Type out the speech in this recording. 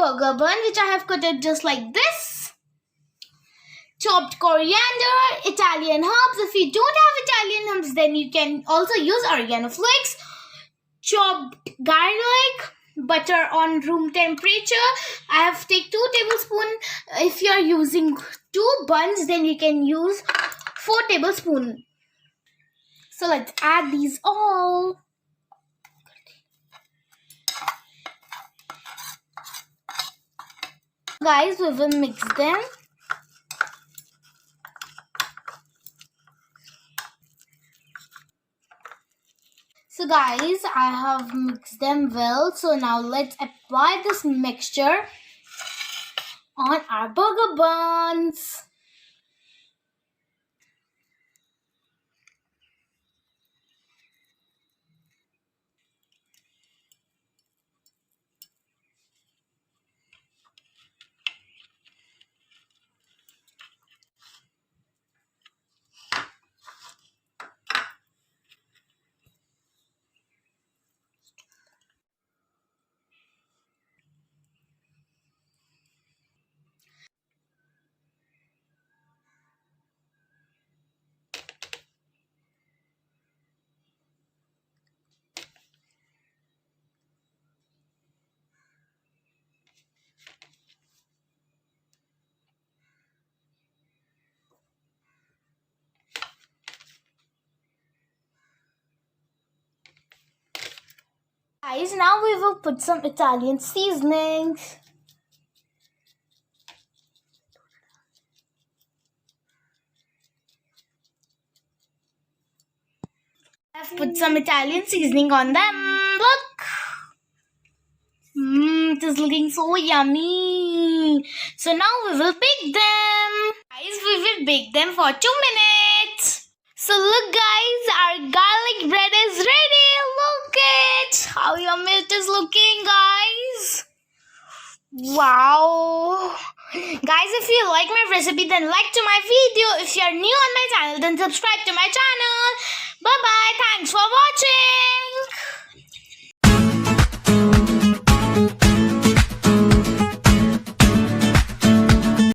burger bun, which I have cut it just like this. Chopped coriander, Italian herbs. If you don't have Italian herbs, then you can also use oregano flakes. Chopped garlic, butter on room temperature. I have taken 2 tablespoons. If you are using 2 buns, then you can use 4 tablespoons. So let's add these all. Guys, we will mix them. So guys, I have mixed them well. So now let's apply this mixture on our burger buns. Guys, now we will put some Italian seasonings. I've put some Italian seasoning on them. Look! It is looking so yummy. So now we will bake them. Guys, we will bake them for 2 minutes. So look guys, our garlic bread is ready. Look it! How yummy it is looking, guys. Wow. Guys, if you like my recipe, then like to my video. If you are new on my channel, then subscribe to my channel. Bye bye. Thanks for watching.